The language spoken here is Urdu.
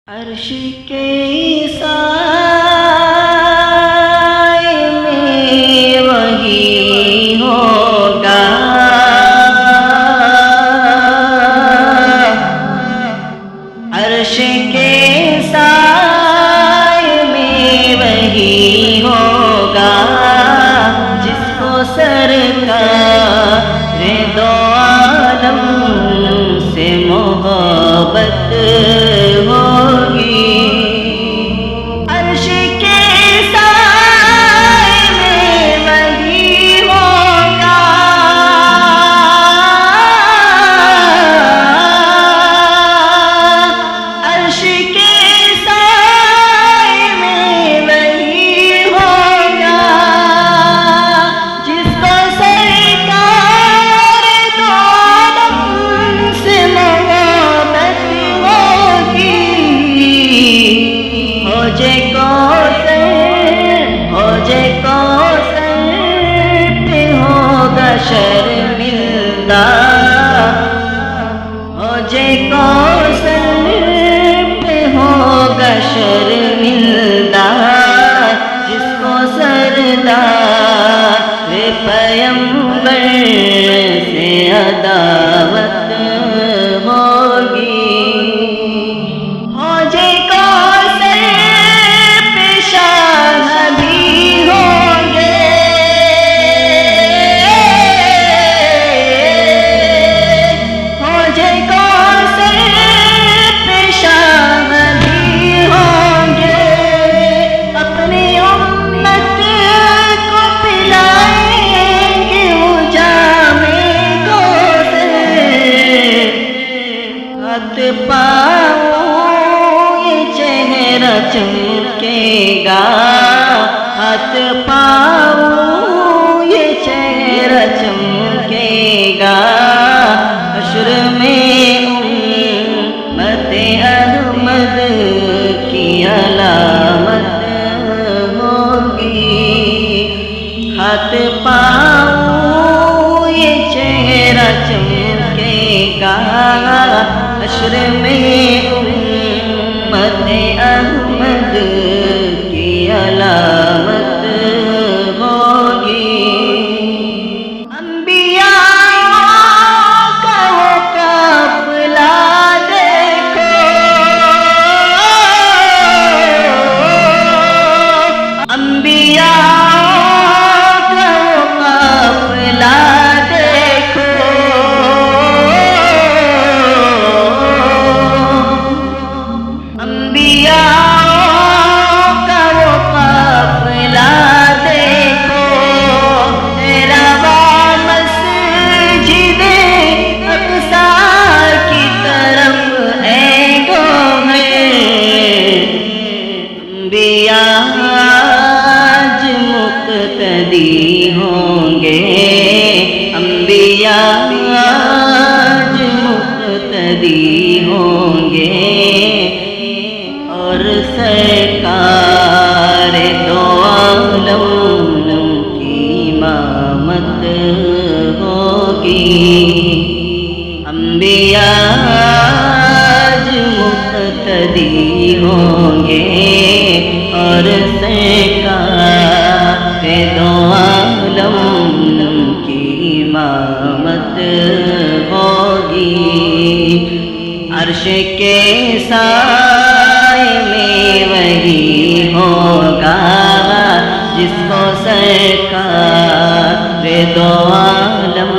عرش کے سائے میں وہی ہوگا، عرش کے سائے میں وہی ہوگا جس کو سرکار دو عالم سے محبت ہوگی۔ عرش کے سائے میں وہی ہوگا، عرش کے سائے میں وہی ہوگا جس کو سرکار دو عالم سے محبت ہوگی۔ حوض کوثر پہ ہوگا شرمندہ، حوض کوثر پہ ہوگا شرمندہ جس کو سردار پیمبر سے عداوت ہوگی۔ حوض کوثر پہ شاہ بھی ہوں گے، حوض کوثر پہ شاہ بھی ہوں گے، اپنی امت کو پلائیں گے وہ جام کوثر۔ ہاتھ پاؤں یہ چہرہ چمکے گا، ہاتھ پاؤں یہ چہرہ چمکے گا، حشر میں امت احمد کی علامت ہوگی۔ ہاتھ پاؤں یہ چہرہ چمکے گا، حشر میں امت احمد کی علامت ہوگی۔ انبیاء کا وہ قافلہ دیکھو، انبیاء کا وہ قافلہ دیکھو، انبیاء کا وہ قافلہ دیکھو، رواں مسجد اقصی کی طرف ہے گوہر۔ انبیاء آج مقتدی ہوں گے، انبیاء آج مقتدی ہوں گے، اور سرکار دو عالم کی امامت ہوگی۔ انبیاء آج مقتدی ہوں گے، اور سرکار دو عالم کی امامت ہوگی۔ عرش کے سائے میں وہی ہوگا جس کو سرکار دو عالم